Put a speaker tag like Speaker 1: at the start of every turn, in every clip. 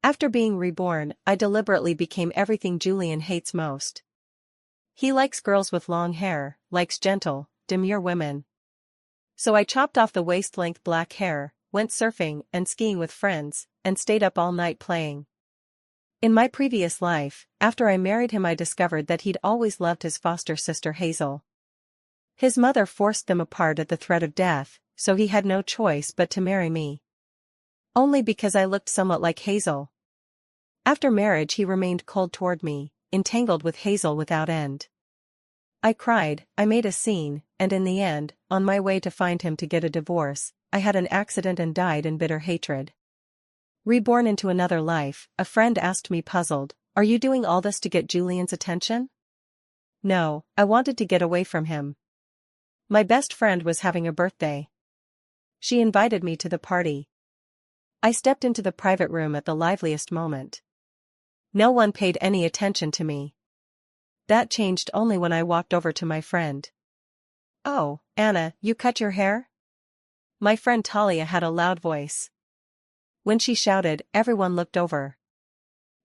Speaker 1: After being reborn, I deliberately became everything Julian hates most. He likes girls with long hair, likes gentle, demure women. So I chopped off the waist-length black hair, went surfing and skiing with friends, and stayed up all night playing. In my previous life, after I married him, I discovered that he'd always loved his foster sister Hazel. His mother forced them apart at the threat of death, so he had no choice but to marry me. Only because I looked somewhat like Hazel. After marriage he remained cold toward me, entangled with Hazel without end. I cried, I made a scene, and in the end, on my way to find him to get a divorce, I had an accident and died in bitter hatred. Reborn into another life, a friend asked me puzzled, "Are you doing all this to get Julian's attention?" No, I wanted to get away from him. My best friend was having a birthday. She invited me to the party. I stepped into the private room at the liveliest moment. No one paid any attention to me. That changed only when I walked over to my friend. "Oh, Anna, you cut your hair?" My friend Talia had a loud voice. When she shouted, everyone looked over.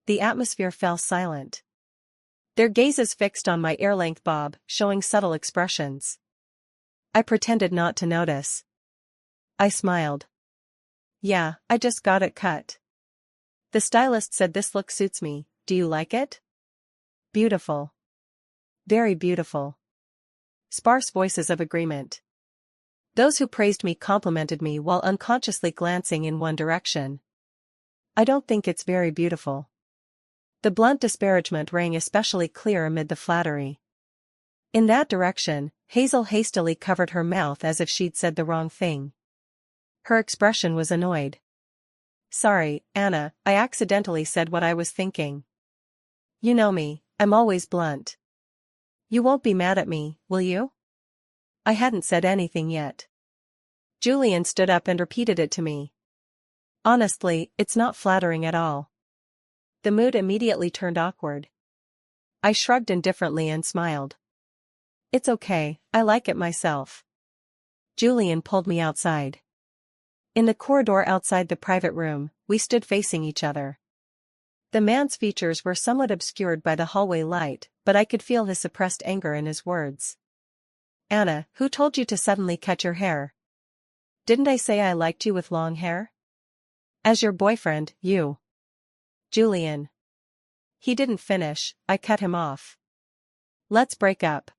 Speaker 1: The atmosphere fell silent. Their gazes fixed on my ear-length bob, showing subtle expressions. I pretended not to notice. I smiled. "Yeah, I just got it cut. The stylist said this look suits me, do you like it?" "Beautiful. Very beautiful." Sparse voices of agreement. Those who praised me complimented me while unconsciously glancing in one direction. "I don't think it's very beautiful." The blunt disparagement rang especially clear amid the flattery. In that direction, Hazel hastily covered her mouth as if she'd said the wrong thing. Her expression was annoyed. "Sorry, Anna, I accidentally said what I was thinking. You know me, I'm always blunt. You won't be mad at me, will you?" I hadn't said anything yet. Julian stood up and repeated it to me. Honestly, it's not flattering at all. The mood immediately turned awkward. I shrugged indifferently and smiled. "It's okay, I like it myself." Julian pulled me outside. In the corridor outside the private room, we stood facing each other. The man's features were somewhat obscured by the hallway light, but I could feel his suppressed anger in his words. "Anna, who told you to suddenly cut your hair? Didn't I say I liked you with long hair? As your boyfriend, you." "Julian." He didn't finish, I cut him off. "Let's break up."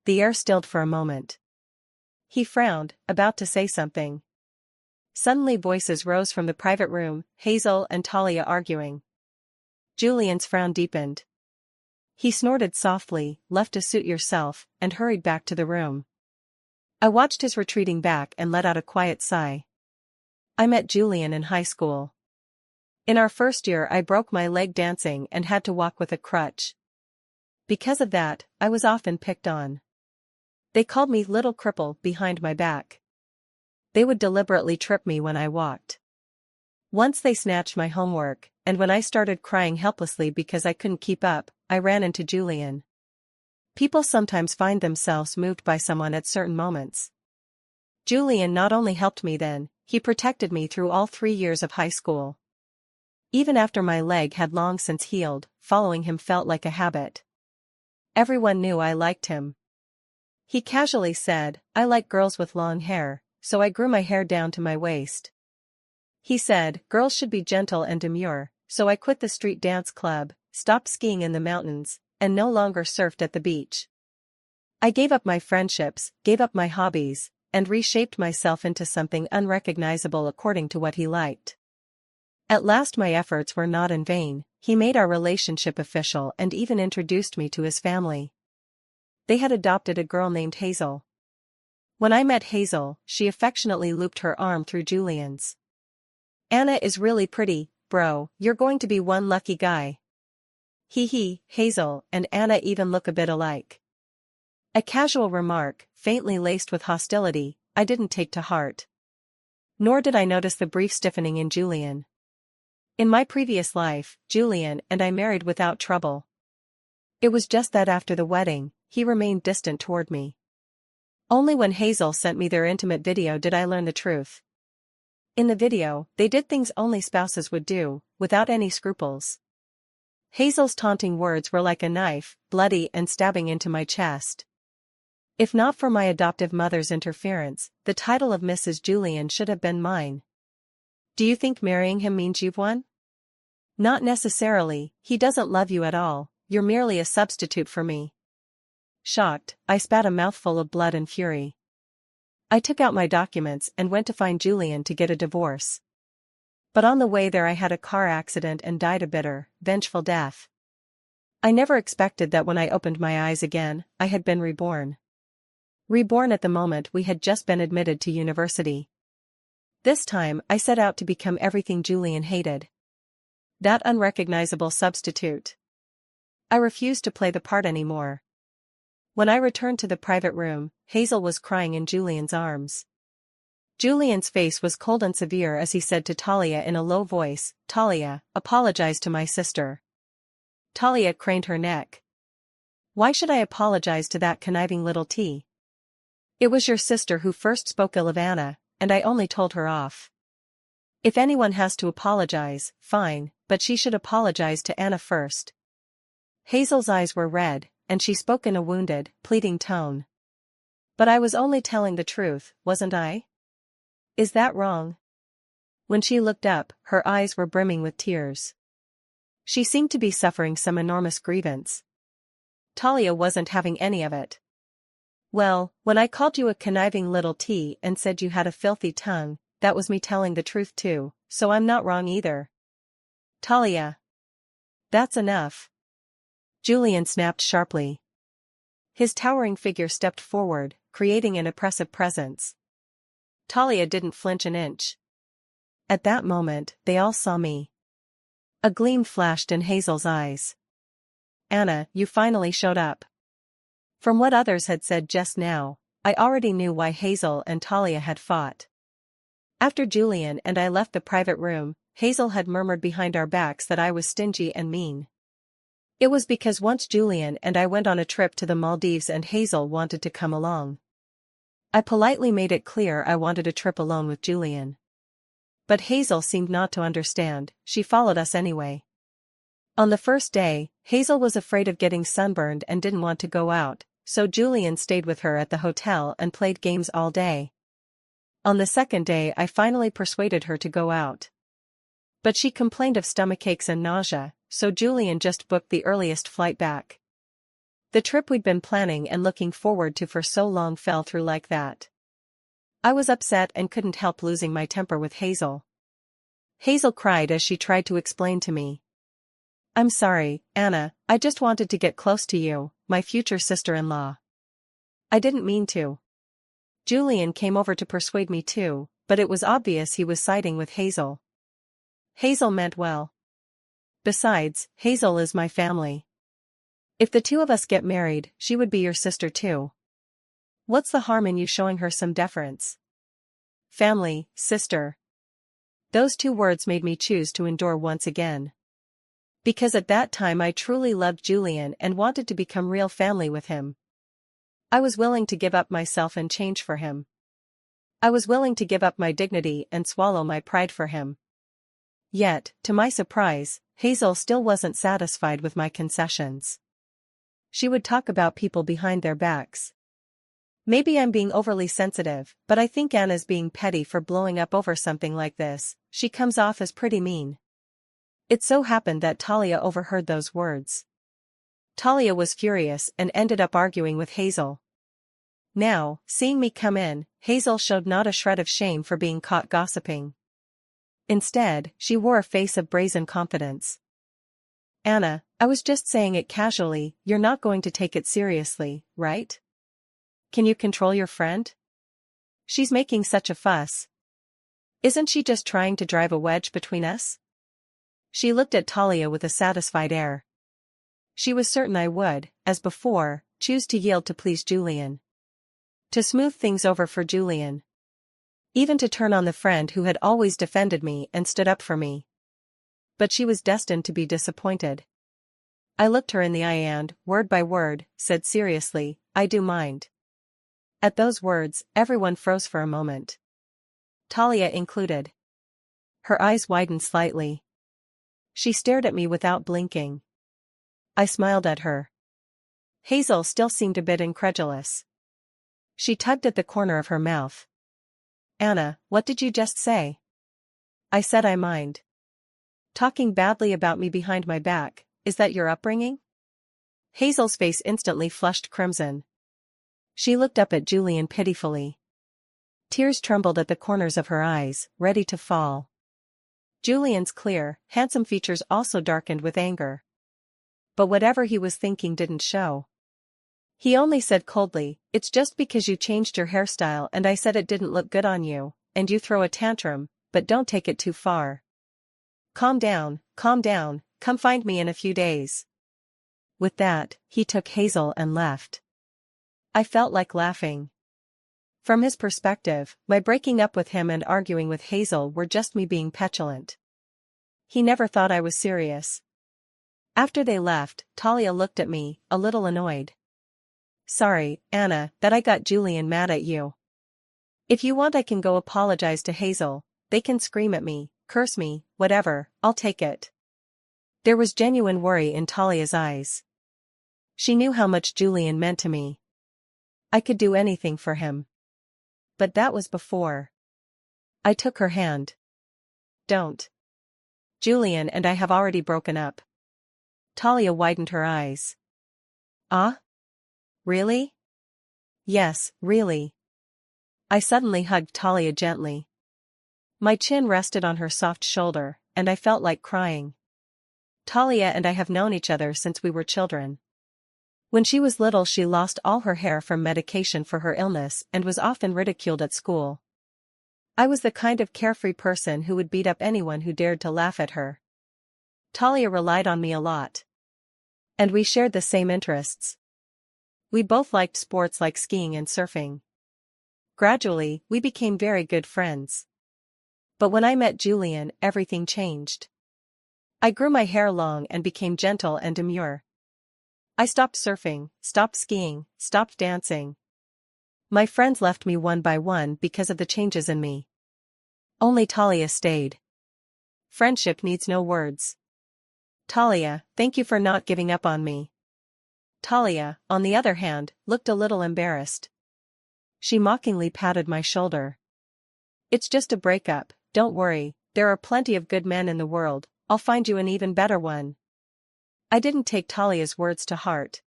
Speaker 1: The air stilled for a moment. He frowned, about to say something. Suddenly voices rose from the private room, Hazel and Talia arguing. Julian's frown deepened. He snorted softly, "Left to suit yourself," and hurried back to the room. I watched his retreating back and let out a quiet sigh. I met Julian in high school. In our first year I broke my leg dancing and had to walk with a crutch. Because of that, I was often picked on. They called me Little Cripple behind my back. They would deliberately trip me when I walked. Once they snatched my homework, and when I started crying helplessly because I couldn't keep up, I ran into Julian. People sometimes find themselves moved by someone at certain moments. Julian not only helped me then, he protected me through all 3 years of high school. Even after my leg had long since healed, following him felt like a habit. Everyone knew I liked him. He casually said, "I like girls with long hair," so I grew my hair down to my waist. He said, "Girls should be gentle and demure," so I quit the street dance club, stopped skiing in the mountains, and no longer surfed at the beach. I gave up my friendships, gave up my hobbies, and reshaped myself into something unrecognizable according to what he liked. At last my efforts were not in vain, he made our relationship official and even introduced me to his family. They had adopted a girl named Hazel. When I met Hazel, she affectionately looped her arm through Julian's. "Anna is really pretty, bro, you're going to be one lucky guy." Hee, Hazel and Anna even look a bit alike. A casual remark, faintly laced with hostility, I didn't take to heart. Nor did I notice the brief stiffening in Julian. In my previous life, Julian and I married without trouble. It was just that after the wedding, he remained distant toward me. Only when Hazel sent me their intimate video did I learn the truth. In the video, they did things only spouses would do, without any scruples. Hazel's taunting words were like a knife, bloody and stabbing into my chest. If not for my adoptive mother's interference, the title of Mrs. Julian should have been mine. Do you think marrying him means you've won? Not necessarily, he doesn't love you at all, you're merely a substitute for me. Shocked, I spat a mouthful of blood and fury. I took out my documents and went to find Julian to get a divorce. But on the way there I had a car accident and died a bitter, vengeful death. I never expected that when I opened my eyes again, I had been reborn. Reborn at the moment we had just been admitted to university. This time, I set out to become everything Julian hated. That unrecognizable substitute. I refused to play the part anymore. When I returned to the private room, Hazel was crying in Julian's arms. Julian's face was cold and severe as he said to Talia in a low voice, "Talia, apologize to my sister." Talia craned her neck. "Why should I apologize to that conniving little T? It was your sister who first spoke ill of Anna, and I only told her off. If anyone has to apologize, fine, but she should apologize to Anna first." Hazel's eyes were red, and she spoke in a wounded, pleading tone. "But I was only telling the truth, wasn't I? Is that wrong?" When she looked up, her eyes were brimming with tears. She seemed to be suffering some enormous grievance. Talia wasn't having any of it. "Well, when I called you a conniving little T and said you had a filthy tongue, that was me telling the truth too, so I'm not wrong either." "Talia. That's enough." Julian snapped sharply. His towering figure stepped forward, creating an oppressive presence. Talia didn't flinch an inch. At that moment, they all saw me. A gleam flashed in Hazel's eyes. "Anna, you finally showed up." From what others had said just now, I already knew why Hazel and Talia had fought. After Julian and I left the private room, Hazel had murmured behind our backs that I was stingy and mean. It was because once Julian and I went on a trip to the Maldives and Hazel wanted to come along. I politely made it clear I wanted a trip alone with Julian. But Hazel seemed not to understand, she followed us anyway. On the first day, Hazel was afraid of getting sunburned and didn't want to go out, so Julian stayed with her at the hotel and played games all day. On the second day I finally persuaded her to go out. But she complained of stomachaches and nausea, so Julian just booked the earliest flight back. The trip we'd been planning and looking forward to for so long fell through like that. I was upset and couldn't help losing my temper with Hazel. Hazel cried as she tried to explain to me. "I'm sorry, Anna, I just wanted to get close to you, my future sister-in-law. I didn't mean to." Julian came over to persuade me too, but it was obvious he was siding with Hazel. Hazel meant well. Besides, Hazel is my family. If the two of us get married, she would be your sister too. What's the harm in you showing her some deference? Family, sister. Those two words made me choose to endure once again. Because at that time I truly loved Julian and wanted to become real family with him. I was willing to give up myself and change for him. I was willing to give up my dignity and swallow my pride for him. Yet, to my surprise, Hazel still wasn't satisfied with my concessions. She would talk about people behind their backs. Maybe I'm being overly sensitive, but I think Anna's being petty for blowing up over something like this. She comes off as pretty mean. It so happened that Talia overheard those words. Talia was furious and ended up arguing with Hazel. Now, seeing me come in, Hazel showed not a shred of shame for being caught gossiping. Instead, she wore a face of brazen confidence. "Anna, I was just saying it casually, you're not going to take it seriously, right? Can you control your friend? She's making such a fuss. Isn't she just trying to drive a wedge between us?" She looked at Talia with a satisfied air. She was certain I would, as before, choose to yield to please Julian. To smooth things over for Julian. Even to turn on the friend who had always defended me and stood up for me. But she was destined to be disappointed. I looked her in the eye and, word by word, said seriously, "I do mind." At those words, everyone froze for a moment. Talia included. Her eyes widened slightly. She stared at me without blinking. I smiled at her. Hazel still seemed a bit incredulous. She tugged at the corner of her mouth. Anna, what did you just say? I said I mind. Talking badly about me behind my back, is that your upbringing? Hazel's face instantly flushed crimson. She looked up at Julian pitifully. Tears trembled at the corners of her eyes, ready to fall. Julian's clear, handsome features also darkened with anger. But whatever he was thinking didn't show. He only said coldly, "It's just because you changed your hairstyle and I said it didn't look good on you, and you throw a tantrum, but don't take it too far. Calm down, come find me in a few days." With that, he took Hazel and left. I felt like laughing. From his perspective, my breaking up with him and arguing with Hazel were just me being petulant. He never thought I was serious. After they left, Talia looked at me, a little annoyed. "Sorry, Anna, that I got Julian mad at you. If you want I can go apologize to Hazel, they can scream at me, curse me, whatever, I'll take it." There was genuine worry in Talia's eyes. She knew how much Julian meant to me. I could do anything for him. But that was before. I took her hand. "Don't. Julian and I have already broken up." Talia widened her eyes. "Ah? Really?" "Yes, really." I suddenly hugged Talia gently. My chin rested on her soft shoulder, and I felt like crying. Talia and I have known each other since we were children. When she was little she lost all her hair from medication for her illness and was often ridiculed at school. I was the kind of carefree person who would beat up anyone who dared to laugh at her. Talia relied on me a lot. And we shared the same interests. We both liked sports like skiing and surfing. Gradually, we became very good friends. But when I met Julian, everything changed. I grew my hair long and became gentle and demure. I stopped surfing, stopped skiing, stopped dancing. My friends left me one by one because of the changes in me. Only Talia stayed. Friendship needs no words. "Talia, thank you for not giving up on me." Talia, on the other hand, looked a little embarrassed. She mockingly patted my shoulder. "It's just a breakup, don't worry, there are plenty of good men in the world, I'll find you an even better one." I didn't take Talia's words to heart.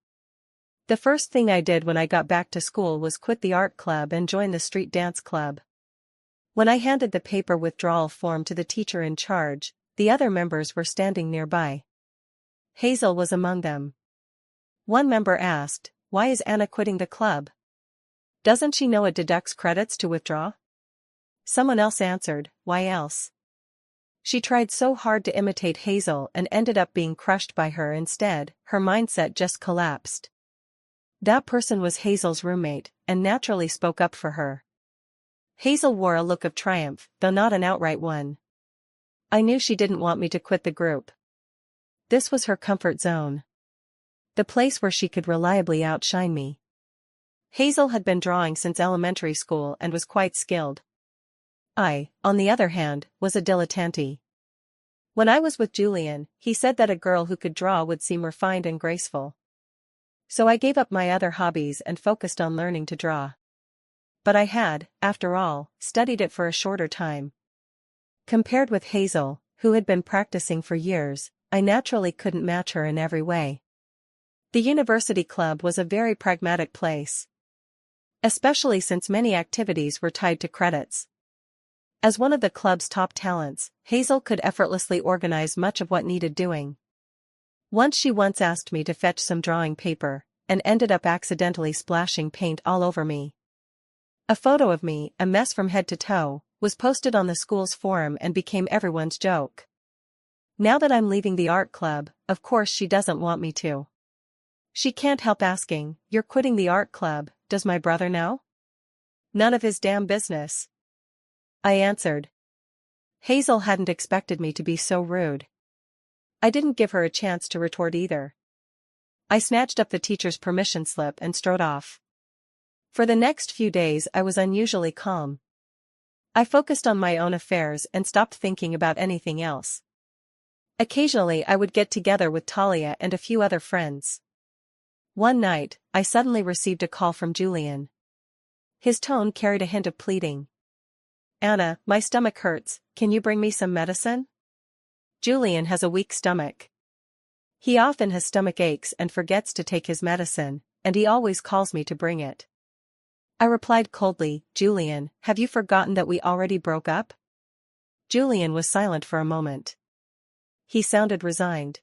Speaker 1: The first thing I did when I got back to school was quit the art club and join the street dance club. When I handed the paper withdrawal form to the teacher in charge, the other members were standing nearby. Hazel was among them. One member asked, "Why is Anna quitting the club? Doesn't she know it deducts credits to withdraw?" Someone else answered, "Why else?" She tried so hard to imitate Hazel and ended up being crushed by her instead, her mindset just collapsed. That person was Hazel's roommate, and naturally spoke up for her. Hazel wore a look of triumph, though not an outright one. I knew she didn't want me to quit the group. This was her comfort zone. The place where she could reliably outshine me. Hazel had been drawing since elementary school and was quite skilled. I, on the other hand, was a dilettante. When I was with Julian, he said that a girl who could draw would seem refined and graceful. So I gave up my other hobbies and focused on learning to draw. But I had, after all, studied it for a shorter time. Compared with Hazel, who had been practicing for years, I naturally couldn't match her in every way. The university club was a very pragmatic place. Especially since many activities were tied to credits. As one of the club's top talents, Hazel could effortlessly organize much of what needed doing. She once asked me to fetch some drawing paper, and ended up accidentally splashing paint all over me. A photo of me, a mess from head to toe, was posted on the school's forum and became everyone's joke. Now that I'm leaving the art club, of course she doesn't want me to. She can't help asking, "You're quitting the art club, does my brother know?" "None of his damn business," I answered. Hazel hadn't expected me to be so rude. I didn't give her a chance to retort either. I snatched up the teacher's permission slip and strode off. For the next few days I was unusually calm. I focused on my own affairs and stopped thinking about anything else. Occasionally I would get together with Talia and a few other friends. One night, I suddenly received a call from Julian. His tone carried a hint of pleading. "Anna, my stomach hurts, can you bring me some medicine?" Julian has a weak stomach. He often has stomach aches and forgets to take his medicine, and he always calls me to bring it. I replied coldly, "Julian, have you forgotten that we already broke up?" Julian was silent for a moment. He sounded resigned.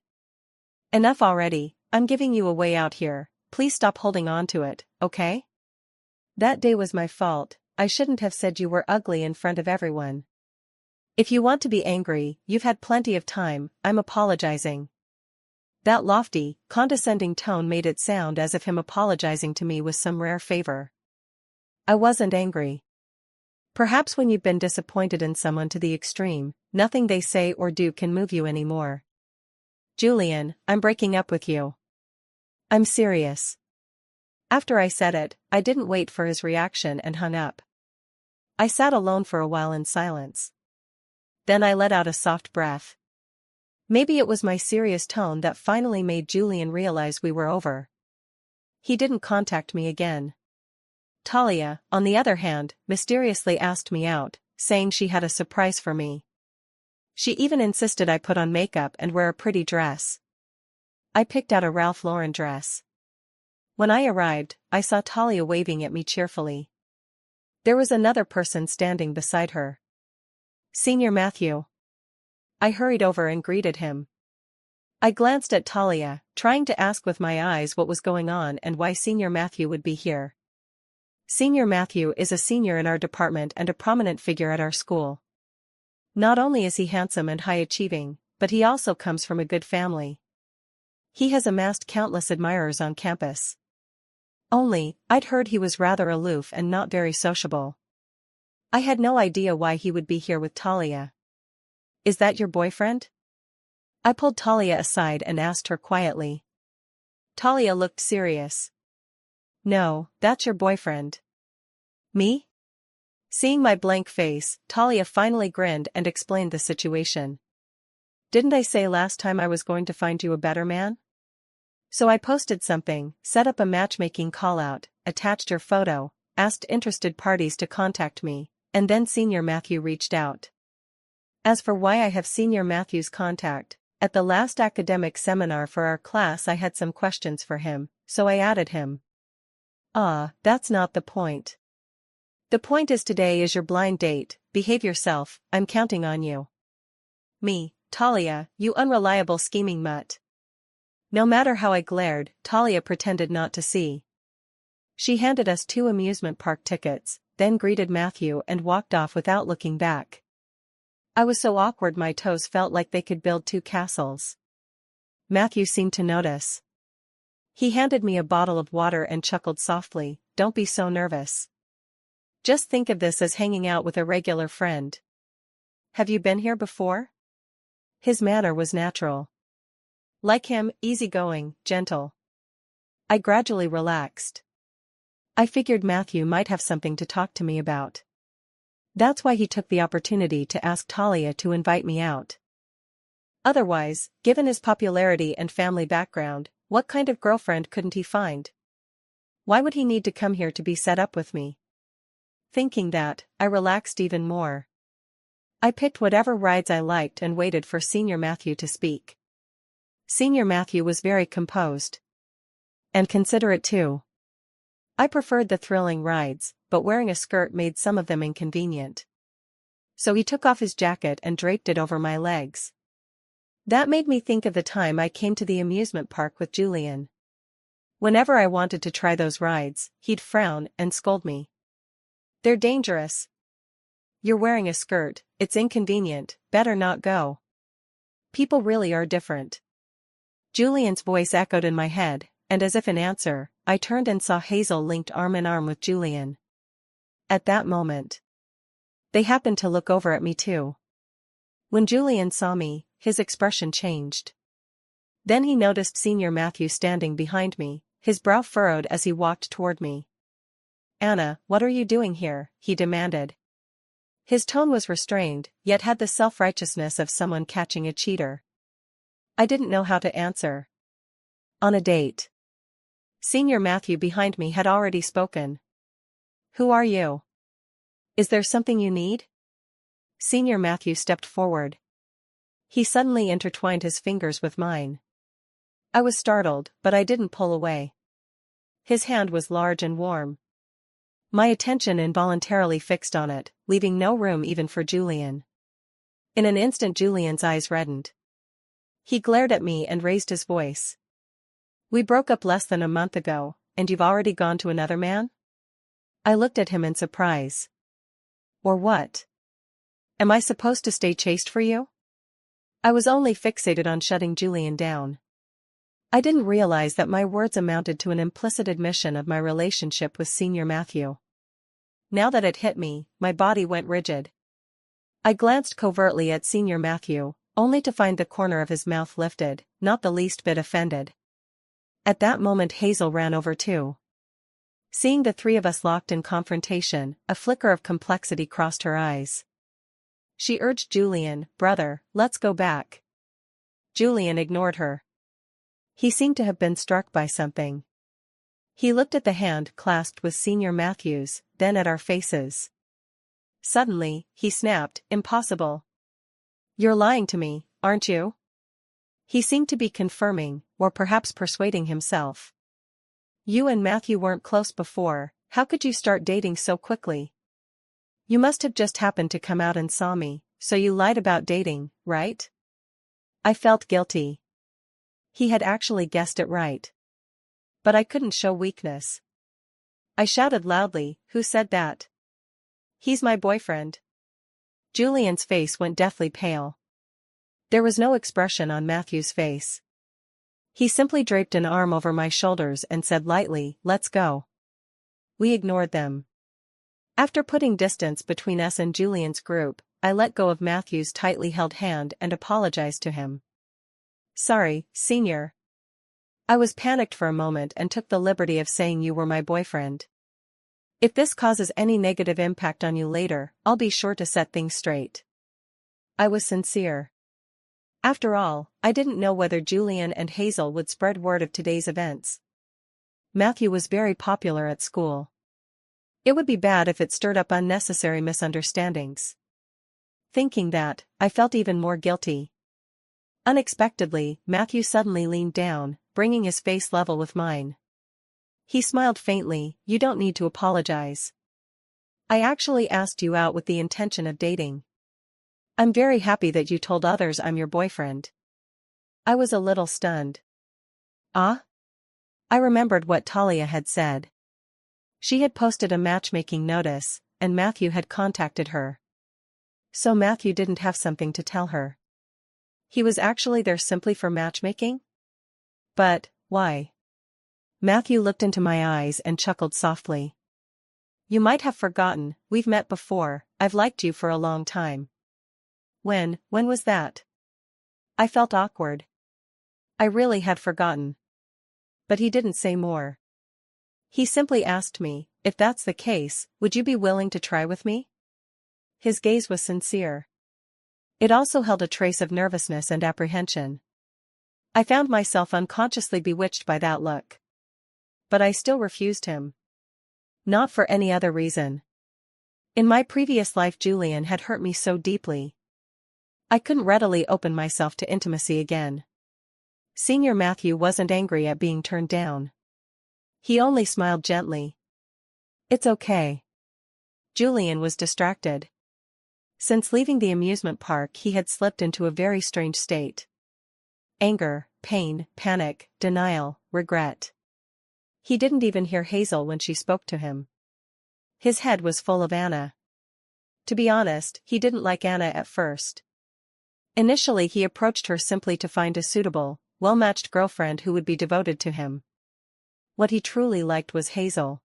Speaker 1: "Enough already, I'm giving you a way out here, please stop holding on to it, okay? That day was my fault, I shouldn't have said you were ugly in front of everyone. If you want to be angry, you've had plenty of time, I'm apologizing." That lofty, condescending tone made it sound as if him apologizing to me was some rare favor. I wasn't angry. Perhaps when you've been disappointed in someone to the extreme, nothing they say or do can move you anymore. "Julian, I'm breaking up with you. I'm serious." After I said it, I didn't wait for his reaction and hung up. I sat alone for a while in silence. Then I let out a soft breath. Maybe it was my serious tone that finally made Julian realize we were over. He didn't contact me again. Talia, on the other hand, mysteriously asked me out, saying she had a surprise for me. She even insisted I put on makeup and wear a pretty dress. I picked out a Ralph Lauren dress. When I arrived, I saw Talia waving at me cheerfully. There was another person standing beside her. "Senior Matthew." I hurried over and greeted him. I glanced at Talia, trying to ask with my eyes what was going on and why Senior Matthew would be here. Senior Matthew is a senior in our department and a prominent figure at our school. Not only is he handsome and high-achieving, but he also comes from a good family. He has amassed countless admirers on campus. Only, I'd heard he was rather aloof and not very sociable. I had no idea why he would be here with Talia. "Is that your boyfriend?" I pulled Talia aside and asked her quietly. Talia looked serious. "No, that's your boyfriend." "Me?" Seeing my blank face, Talia finally grinned and explained the situation. "Didn't I say last time I was going to find you a better man? So I posted something, set up a matchmaking call-out, attached your photo, asked interested parties to contact me, and then Senior Matthew reached out. As for why I have Senior Matthew's contact, at the last academic seminar for our class I had some questions for him, so I added him." "Ah, that's not the point. The point is today is your blind date, behave yourself, I'm counting on you." "Me, Talia, you unreliable scheming mutt." No matter how I glared, Talia pretended not to see. She handed us 2 amusement park tickets, then greeted Matthew and walked off without looking back. I was so awkward my toes felt like they could build 2 castles. Matthew seemed to notice. He handed me a bottle of water and chuckled softly, "Don't be so nervous. Just think of this as hanging out with a regular friend. Have you been here before?" His manner was natural. Like him, easygoing, gentle. I gradually relaxed. I figured Matthew might have something to talk to me about. That's why he took the opportunity to ask Talia to invite me out. Otherwise, given his popularity and family background, what kind of girlfriend couldn't he find? Why would he need to come here to be set up with me? Thinking that, I relaxed even more. I picked whatever rides I liked and waited for Senior Matthew to speak. Senior Matthew was very composed. And considerate too. I preferred the thrilling rides, but wearing a skirt made some of them inconvenient. So he took off his jacket and draped it over my legs. That made me think of the time I came to the amusement park with Julian. Whenever I wanted to try those rides, he'd frown and scold me. "They're dangerous. You're wearing a skirt, it's inconvenient, better not go. People really are different." Julian's voice echoed in my head, and as if in answer, I turned and saw Hazel linked arm in arm with Julian. At that moment, they happened to look over at me too. When Julian saw me, his expression changed. Then he noticed Senior Matthew standing behind me, his brow furrowed as he walked toward me. "Anna, what are you doing here?" he demanded. His tone was restrained, yet had the self-righteousness of someone catching a cheater. I didn't know how to answer. On a date. Senior Matthew behind me had already spoken. Who are you? Is there something you need? Senior Matthew stepped forward. He suddenly intertwined his fingers with mine. I was startled, but I didn't pull away. His hand was large and warm. My attention involuntarily fixed on it, leaving no room even for Julian. In an instant Julian's eyes reddened. He glared at me and raised his voice. We broke up less than a month ago, and you've already gone to another man? I looked at him in surprise. Or what? Am I supposed to stay chaste for you? I was only fixated on shutting Julian down. I didn't realize that my words amounted to an implicit admission of my relationship with Senior Matthew. Now that it hit me, my body went rigid. I glanced covertly at Senior Matthew, only to find the corner of his mouth lifted, not the least bit offended. At that moment Hazel ran over too. Seeing the three of us locked in confrontation, a flicker of complexity crossed her eyes. She urged Julian, "Brother, let's go back." Julian ignored her. He seemed to have been struck by something. He looked at the hand clasped with Senior Matthew's, then at our faces. Suddenly, he snapped, "Impossible. You're lying to me, aren't you?" He seemed to be confirming, or perhaps persuading himself. You and Matthew weren't close before, how could you start dating so quickly? You must have just happened to come out and saw me, so you lied about dating, right? I felt guilty. He had actually guessed it right. But I couldn't show weakness. I shouted loudly, "Who said that?" "He's my boyfriend." Julian's face went deathly pale. There was no expression on Matthew's face. He simply draped an arm over my shoulders and said lightly, "Let's go." We ignored them. After putting distance between us and Julian's group, I let go of Matthew's tightly held hand and apologized to him. "Sorry, Senior. I was panicked for a moment and took the liberty of saying you were my boyfriend. If this causes any negative impact on you later, I'll be sure to set things straight." I was sincere. After all, I didn't know whether Julian and Hazel would spread word of today's events. Matthew was very popular at school. It would be bad if it stirred up unnecessary misunderstandings. Thinking that, I felt even more guilty. Unexpectedly, Matthew suddenly leaned down, bringing his face level with mine. He smiled faintly, "You don't need to apologize. I actually asked you out with the intention of dating. I'm very happy that you told others I'm your boyfriend." I was a little stunned. Ah? I remembered what Talia had said. She had posted a matchmaking notice, and Matthew had contacted her. So Matthew didn't have something to tell her. He was actually there simply for matchmaking? But, why? Matthew looked into my eyes and chuckled softly. "You might have forgotten, we've met before, I've liked you for a long time." When was that? I felt awkward. I really had forgotten. But he didn't say more. He simply asked me, "If that's the case, would you be willing to try with me?" His gaze was sincere. It also held a trace of nervousness and apprehension. I found myself unconsciously bewitched by that look. But I still refused him. Not for any other reason. In my previous life Julian had hurt me so deeply. I couldn't readily open myself to intimacy again. Senior Matthew wasn't angry at being turned down. He only smiled gently. "It's okay." Julian was distracted. Since leaving the amusement park he had slipped into a very strange state. Anger, pain, panic, denial, regret. He didn't even hear Hazel when she spoke to him. His head was full of Anna. To be honest, he didn't like Anna at first. Initially he approached her simply to find a suitable, well-matched girlfriend who would be devoted to him. What he truly liked was Hazel.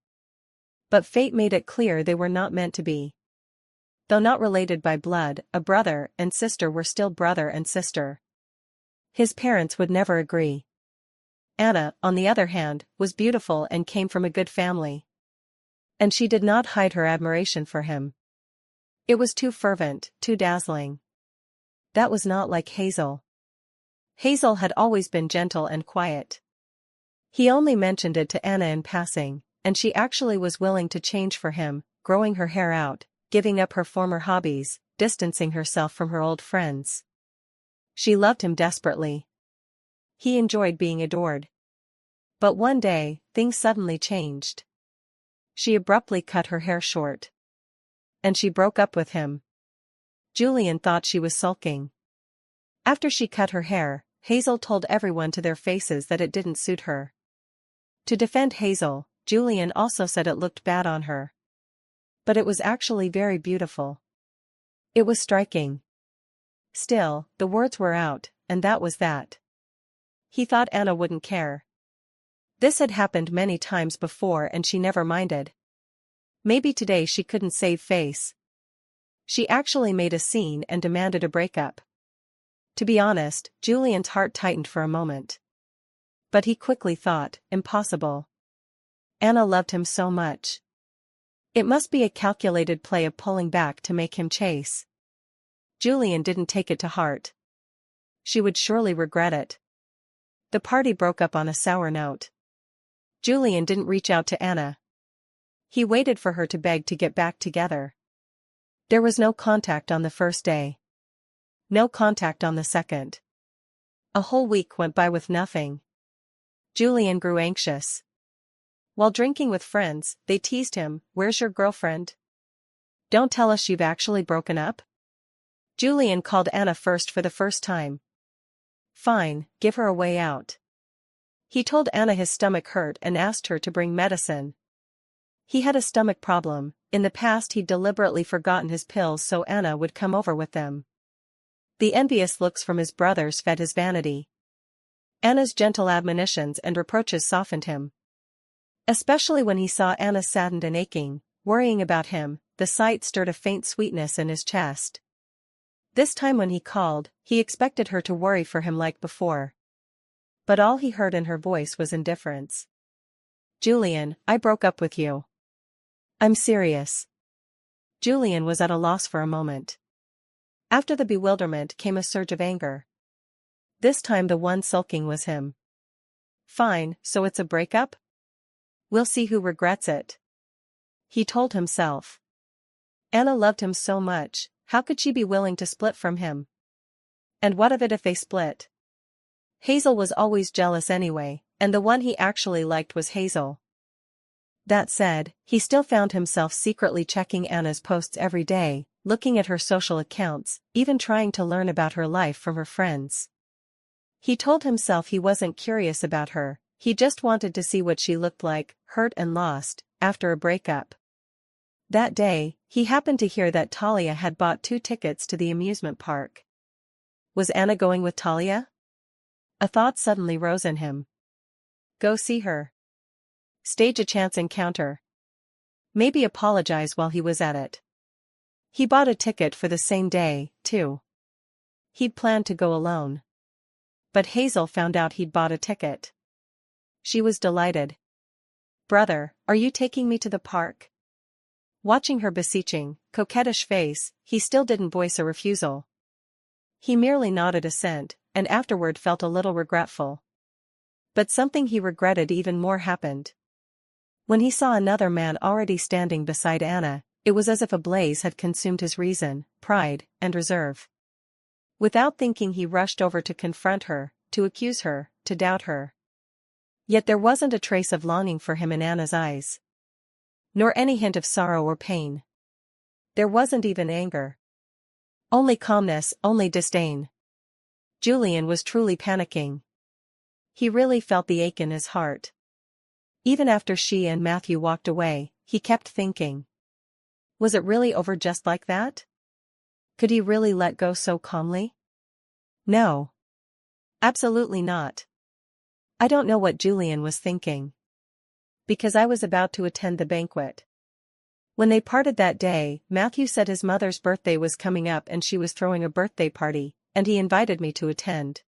Speaker 1: But fate made it clear they were not meant to be. Though not related by blood, a brother and sister were still brother and sister. His parents would never agree. Anna, on the other hand, was beautiful and came from a good family. And she did not hide her admiration for him. It was too fervent, too dazzling. That was not like Hazel. Hazel had always been gentle and quiet. He only mentioned it to Anna in passing, and she actually was willing to change for him, growing her hair out, giving up her former hobbies, distancing herself from her old friends. She loved him desperately. He enjoyed being adored. But one day, things suddenly changed. She abruptly cut her hair short. And she broke up with him. Julian thought she was sulking. After she cut her hair, Hazel told everyone to their faces that it didn't suit her. To defend Hazel, Julian also said it looked bad on her. But it was actually very beautiful. It was striking. Still, the words were out, and that was that. He thought Anna wouldn't care. This had happened many times before and she never minded. Maybe today she couldn't save face. She actually made a scene and demanded a breakup. To be honest, Julian's heart tightened for a moment. But he quickly thought, impossible. Anna loved him so much. It must be a calculated play of pulling back to make him chase. Julian didn't take it to heart. She would surely regret it. The party broke up on a sour note. Julian didn't reach out to Anna. He waited for her to beg to get back together. There was no contact on the first day. No contact on the second. A whole week went by with nothing. Julian grew anxious. While drinking with friends, they teased him, "Where's your girlfriend? Don't tell us you've actually broken up?" Julian called Anna first for the first time. Fine, give her a way out. He told Anna his stomach hurt and asked her to bring medicine. He had a stomach problem. In the past he'd deliberately forgotten his pills so Anna would come over with them. The envious looks from his brothers fed his vanity. Anna's gentle admonitions and reproaches softened him. Especially when he saw Anna saddened and aching, worrying about him, the sight stirred a faint sweetness in his chest. This time when he called, he expected her to worry for him like before. But all he heard in her voice was indifference. "Julian, I broke up with you. I'm serious." Julian was at a loss for a moment. After the bewilderment came a surge of anger. This time the one sulking was him. Fine, so it's a breakup? We'll see who regrets it. He told himself. Anna loved him so much, how could she be willing to split from him? And what of it if they split? Hazel was always jealous anyway, and the one he actually liked was Hazel. That said, he still found himself secretly checking Anna's posts every day, looking at her social accounts, even trying to learn about her life from her friends. He told himself he wasn't curious about her, he just wanted to see what she looked like, hurt and lost, after a breakup. That day, he happened to hear that Talia had bought 2 tickets to the amusement park. Was Anna going with Talia? A thought suddenly rose in him. Go see her. Stage a chance encounter. Maybe apologize while he was at it. He bought a ticket for the same day, too. He'd planned to go alone. But Hazel found out he'd bought a ticket. She was delighted. Brother, are you taking me to the park? Watching her beseeching, coquettish face, he still didn't voice a refusal. He merely nodded assent, and afterward felt a little regretful. But something he regretted even more happened. When he saw another man already standing beside Anna, it was as if a blaze had consumed his reason, pride, and reserve. Without thinking he rushed over to confront her, to accuse her, to doubt her. Yet there wasn't a trace of longing for him in Anna's eyes. Nor any hint of sorrow or pain. There wasn't even anger. Only calmness, only disdain. Julian was truly panicking. He really felt the ache in his heart. Even after she and Matthew walked away, he kept thinking. Was it really over just like that? Could he really let go so calmly? No. Absolutely not. I don't know what Julian was thinking. Because I was about to attend the banquet. When they parted that day, Matthew said his mother's birthday was coming up and she was throwing a birthday party, and he invited me to attend.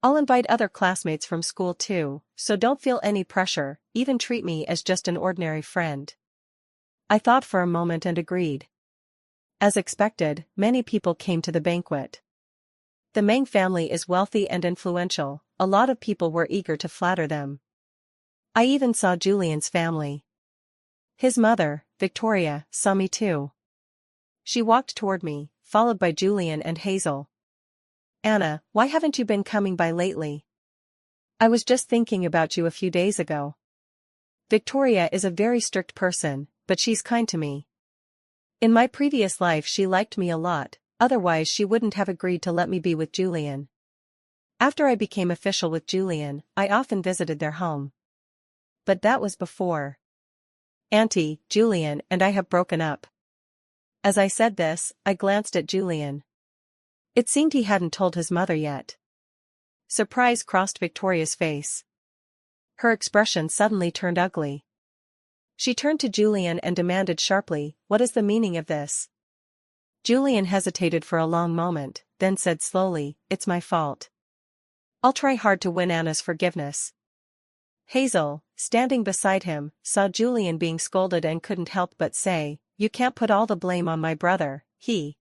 Speaker 1: I'll invite other classmates from school too, so don't feel any pressure, even treat me as just an ordinary friend. I thought for a moment and agreed. As expected, many people came to the banquet. The Meng family is wealthy and influential, a lot of people were eager to flatter them. I even saw Julian's family. His mother, Victoria, saw me too. She walked toward me, followed by Julian and Hazel. "Anna, why haven't you been coming by lately? I was just thinking about you a few days ago." Victoria is a very strict person, but she's kind to me. In my previous life she liked me a lot, otherwise she wouldn't have agreed to let me be with Julian. After I became official with Julian, I often visited their home. But that was before. "Auntie, Julian and I have broken up." As I said this, I glanced at Julian. It seemed he hadn't told his mother yet. Surprise crossed Victoria's face. Her expression suddenly turned ugly. She turned to Julian and demanded sharply, "What is the meaning of this?" Julian hesitated for a long moment, then said slowly, "It's my fault. I'll try hard to win Anna's forgiveness." Hazel, standing beside him, saw Julian being scolded and couldn't help but say, "You can't put all the blame on my brother, he..."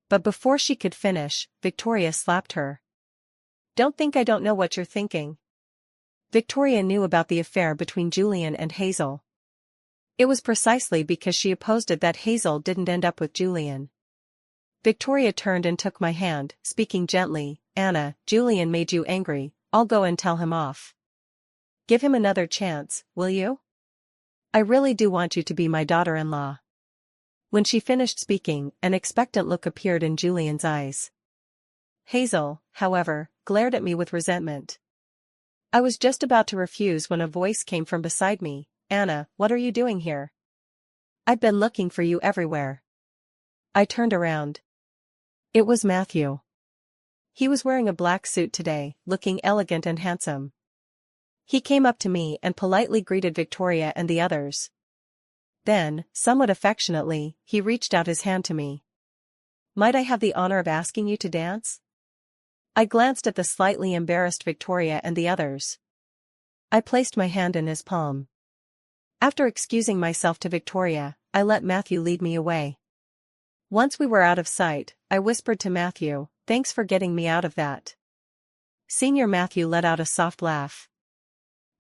Speaker 1: But before she could finish, Victoria slapped her. "Don't think I don't know what you're thinking." Victoria knew about the affair between Julian and Hazel. It was precisely because she opposed it that Hazel didn't end up with Julian. Victoria turned and took my hand, speaking gently, "Anna, Julian made you angry, I'll go and tell him off. Give him another chance, will you? I really do want you to be my daughter-in-law." When she finished speaking, an expectant look appeared in Julian's eyes. Hazel, however, glared at me with resentment. I was just about to refuse when a voice came from beside me. "Anna, what are you doing here? I've been looking for you everywhere." I turned around. It was Matthew. He was wearing a black suit today, looking elegant and handsome. He came up to me and politely greeted Victoria and the others. Then, somewhat affectionately, he reached out his hand to me. "Might I have the honor of asking you to dance?" I glanced at the slightly embarrassed Victoria and the others. I placed my hand in his palm. After excusing myself to Victoria, I let Matthew lead me away. Once we were out of sight, I whispered to Matthew, "Thanks for getting me out of that." Senior Matthew let out a soft laugh.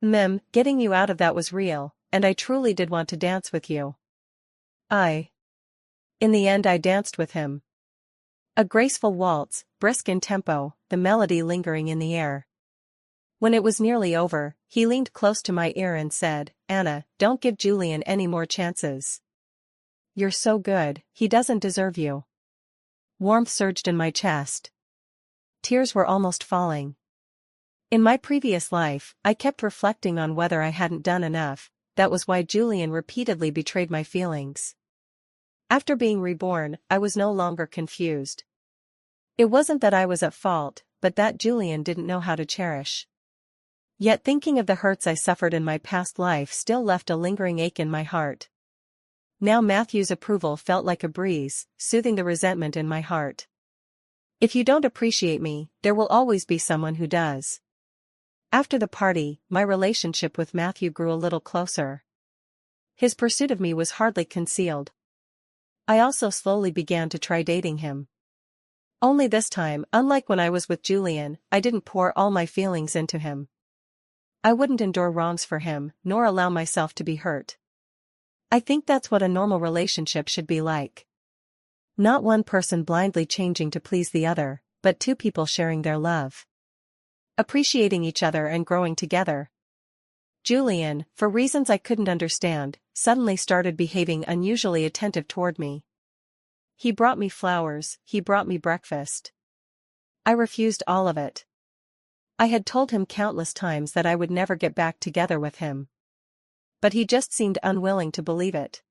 Speaker 1: Getting you out of that was real, and I truly did want to dance with you." In the end I danced with him. A graceful waltz, brisk in tempo, the melody lingering in the air. When it was nearly over, he leaned close to my ear and said, "Anna, don't give Julian any more chances. You're so good, he doesn't deserve you." Warmth surged in my chest. Tears were almost falling. In my previous life, I kept reflecting on whether I hadn't done enough. That was why Julian repeatedly betrayed my feelings. After being reborn, I was no longer confused. It wasn't that I was at fault, but that Julian didn't know how to cherish. Yet thinking of the hurts I suffered in my past life still left a lingering ache in my heart. Now Matthew's approval felt like a breeze, soothing the resentment in my heart. If you don't appreciate me, there will always be someone who does. After the party, my relationship with Matthew grew a little closer. His pursuit of me was hardly concealed. I also slowly began to try dating him. Only this time, unlike when I was with Julian, I didn't pour all my feelings into him. I wouldn't endure wrongs for him, nor allow myself to be hurt. I think that's what a normal relationship should be like. Not one person blindly changing to please the other, but two people sharing their love. Appreciating each other and growing together. Julian, for reasons I couldn't understand, suddenly started behaving unusually attentive toward me. He brought me flowers, he brought me breakfast. I refused all of it. I had told him countless times that I would never get back together with him. But he just seemed unwilling to believe it.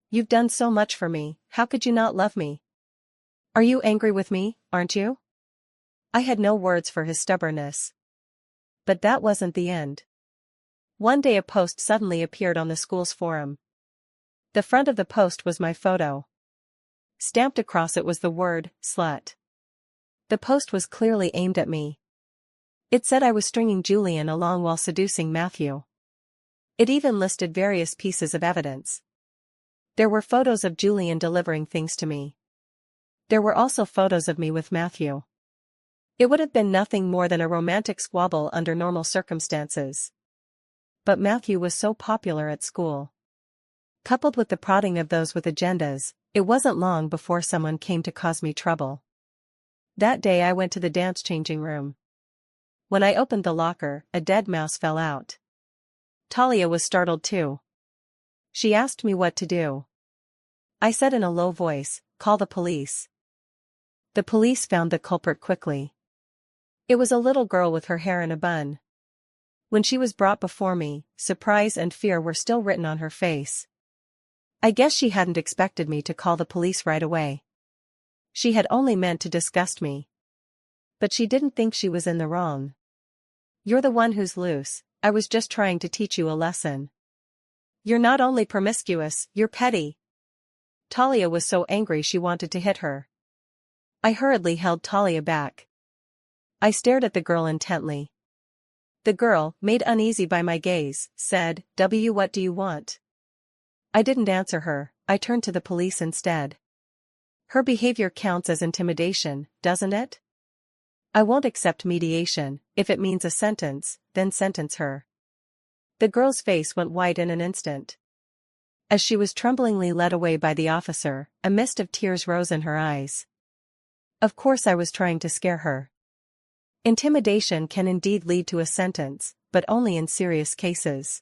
Speaker 1: "You've done so much for me, how could you not love me? Are you angry with me, aren't you?" I had no words for his stubbornness. But that wasn't the end. One day a post suddenly appeared on the school's forum. The front of the post was my photo. Stamped across it was the word, "slut." The post was clearly aimed at me. It said I was stringing Julian along while seducing Matthew. It even listed various pieces of evidence. There were photos of Julian delivering things to me. There were also photos of me with Matthew. It would have been nothing more than a romantic squabble under normal circumstances. But Matthew was so popular at school. Coupled with the prodding of those with agendas, it wasn't long before someone came to cause me trouble. That day I went to the dance-changing room. When I opened the locker, a dead mouse fell out. Talia was startled too. She asked me what to do. I said in a low voice, "Call the police." The police found the culprit quickly. It was a little girl with her hair in a bun. When she was brought before me, surprise and fear were still written on her face. I guess she hadn't expected me to call the police right away. She had only meant to disgust me. But she didn't think she was in the wrong. "You're the one who's loose, I was just trying to teach you a lesson. You're not only promiscuous, you're petty." Talia was so angry she wanted to hit her. I hurriedly held Talia back. I stared at the girl intently. The girl, made uneasy by my gaze, said, What do you want?" I didn't answer her, I turned to the police instead. Her behavior counts as intimidation, doesn't it? I won't accept mediation. If it means a sentence, then sentence her. The girl's face went white in an instant. As she was tremblingly led away by the officer, a mist of tears rose in her eyes. Of course I was trying to scare her. Intimidation can indeed lead to a sentence, but only in serious cases.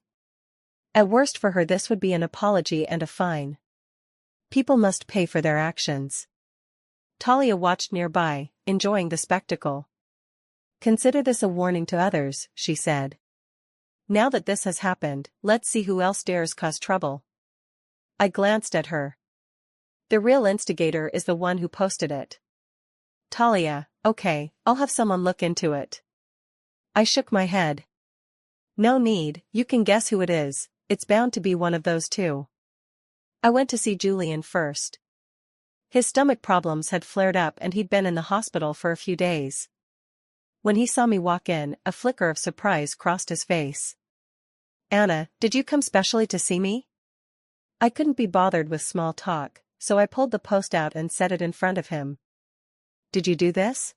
Speaker 1: At worst for her this would be an apology and a fine. People must pay for their actions. Talia watched nearby, enjoying the spectacle. "Consider this a warning to others," she said. "Now that this has happened, let's see who else dares cause trouble." I glanced at her. "The real instigator is the one who posted it." "Talia, okay, I'll have someone look into it." I shook my head. "No need, you can guess who it is, it's bound to be one of those two." I went to see Julian first. His stomach problems had flared up and he'd been in the hospital for a few days. When he saw me walk in, a flicker of surprise crossed his face. "Anna, did you come specially to see me?" I couldn't be bothered with small talk, so I pulled the post out and set it in front of him. "Did you do this?"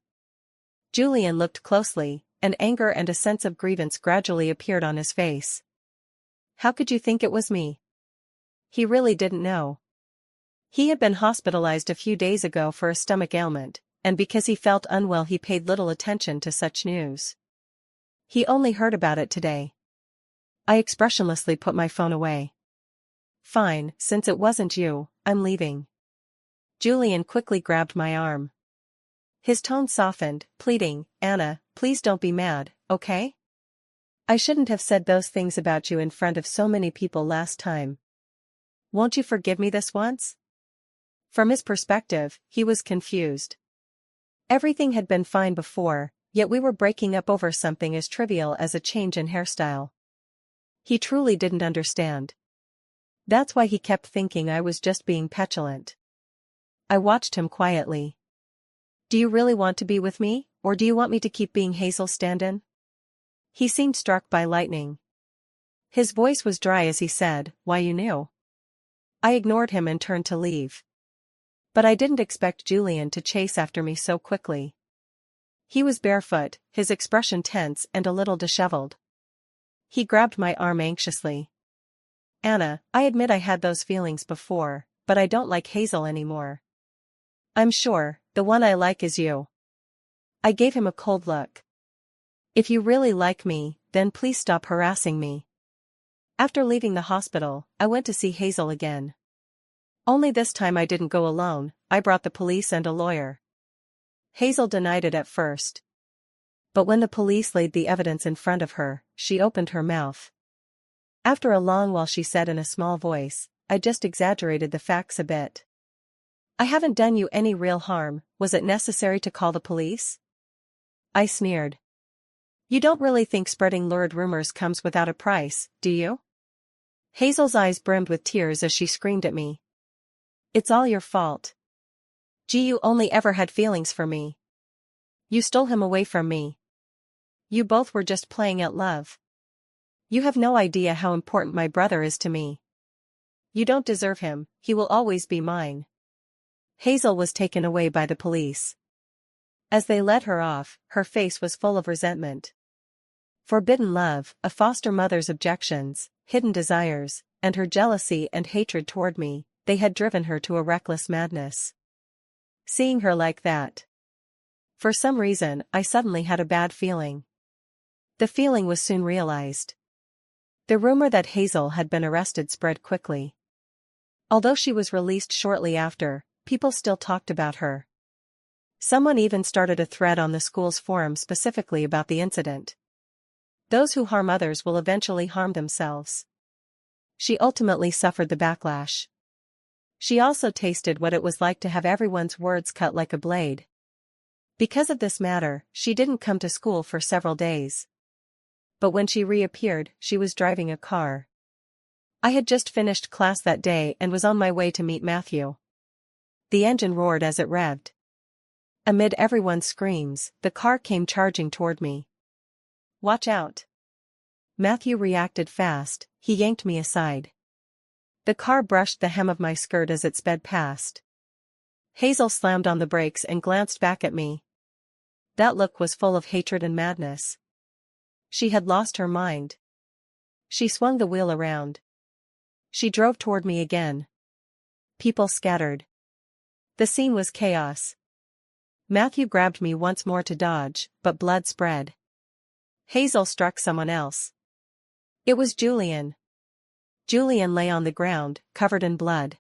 Speaker 1: Julian looked closely, and anger and a sense of grievance gradually appeared on his face. "How could you think it was me?" He really didn't know. He had been hospitalized a few days ago for a stomach ailment, and because he felt unwell he paid little attention to such news. He only heard about it today. I expressionlessly put my phone away. "Fine, since it wasn't you, I'm leaving." Julian quickly grabbed my arm. His tone softened, pleading, "Anna, please don't be mad, okay? I shouldn't have said those things about you in front of so many people last time. Won't you forgive me this once?" From his perspective, he was confused. Everything had been fine before, yet we were breaking up over something as trivial as a change in hairstyle. He truly didn't understand. That's why he kept thinking I was just being petulant. I watched him quietly. "Do you really want to be with me, or do you want me to keep being Hazel's stand-in?" He seemed struck by lightning. His voice was dry as he said, "Why, you knew." I ignored him and turned to leave. But I didn't expect Julian to chase after me so quickly. He was barefoot, his expression tense and a little disheveled. He grabbed my arm anxiously. "Anna, I admit I had those feelings before, but I don't like Hazel anymore. I'm sure, the one I like is you." I gave him a cold look. "If you really like me, then please stop harassing me." After leaving the hospital, I went to see Hazel again. Only this time I didn't go alone, I brought the police and a lawyer. Hazel denied it at first. But when the police laid the evidence in front of her, she opened her mouth. After a long while she said in a small voice, "I just exaggerated the facts a bit. I haven't done you any real harm, was it necessary to call the police?" I sneered. "You don't really think spreading lurid rumors comes without a price, do you?" Hazel's eyes brimmed with tears as she screamed at me. "It's all your fault. Gee, you only ever had feelings for me. You stole him away from me. You both were just playing at love. You have no idea how important my brother is to me. You don't deserve him, he will always be mine. Hazel was taken away by the police. As they led her off, her face was full of resentment. Forbidden love, a foster mother's objections, hidden desires, and her jealousy and hatred toward me, they had driven her to a reckless madness. Seeing her like that. For some reason, I suddenly had a bad feeling. The feeling was soon realized. The rumor that Hazel had been arrested spread quickly. Although she was released shortly after, people still talked about her. Someone even started a thread on the school's forum specifically about the incident. Those who harm others will eventually harm themselves. She ultimately suffered the backlash. She also tasted what it was like to have everyone's words cut like a blade. Because of this matter, she didn't come to school for several days. But when she reappeared, she was driving a car. I had just finished class that day and was on my way to meet Matthew. The engine roared as it revved. Amid everyone's screams, the car came charging toward me. "Watch out." Matthew reacted fast, he yanked me aside. The car brushed the hem of my skirt as it sped past. Hazel slammed on the brakes and glanced back at me. That look was full of hatred and madness. She had lost her mind. She swung the wheel around. She drove toward me again. People scattered. The scene was chaos. Matthew grabbed me once more to dodge, but blood spread. Hazel struck someone else. It was Julian. Julian lay on the ground, covered in blood.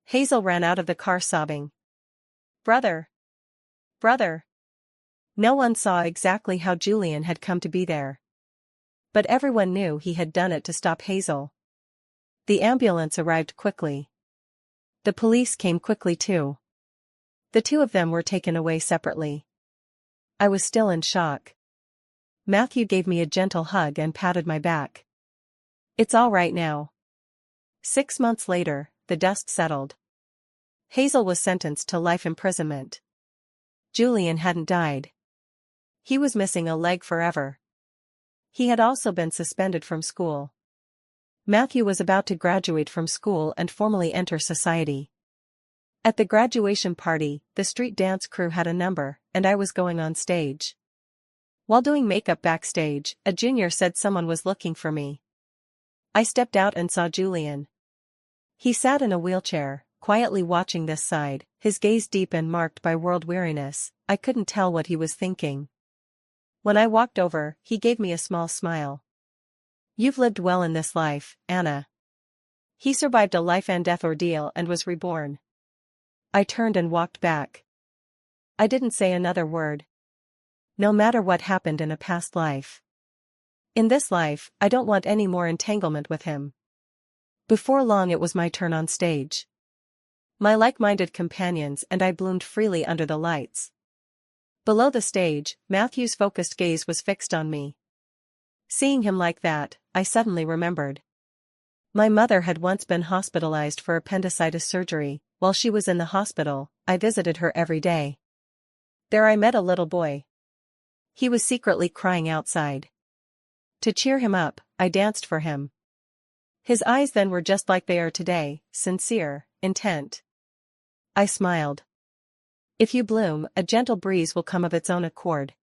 Speaker 1: Hazel ran out of the car sobbing. "Brother! Brother!" No one saw exactly how Julian had come to be there. But everyone knew he had done it to stop Hazel. The ambulance arrived quickly. The police came quickly too. The two of them were taken away separately. I was still in shock. Matthew gave me a gentle hug and patted my back. "It's all right now." 6 months later, the dust settled. Hazel was sentenced to life imprisonment. Julian hadn't died. He was missing a leg forever. He had also been suspended from school. Matthew was about to graduate from school and formally enter society. At the graduation party, the street dance crew had a number, and I was going on stage. While doing makeup backstage, a junior said someone was looking for me. I stepped out and saw Julian. He sat in a wheelchair, quietly watching this side, his gaze deep and marked by world weariness. I couldn't tell what he was thinking. When I walked over, he gave me a small smile. "You've lived well in this life, Anna." He survived a life-and-death ordeal and was reborn. I turned and walked back. I didn't say another word. No matter what happened in a past life. In this life, I don't want any more entanglement with him. Before long it was my turn on stage. My like-minded companions and I bloomed freely under the lights. Below the stage, Matthew's focused gaze was fixed on me. Seeing him like that, I suddenly remembered. My mother had once been hospitalized for appendicitis surgery. While she was in the hospital, I visited her every day. There I met a little boy. He was secretly crying outside. To cheer him up, I danced for him. His eyes then were just like they are today, sincere, intent. I smiled. If you bloom, a gentle breeze will come of its own accord.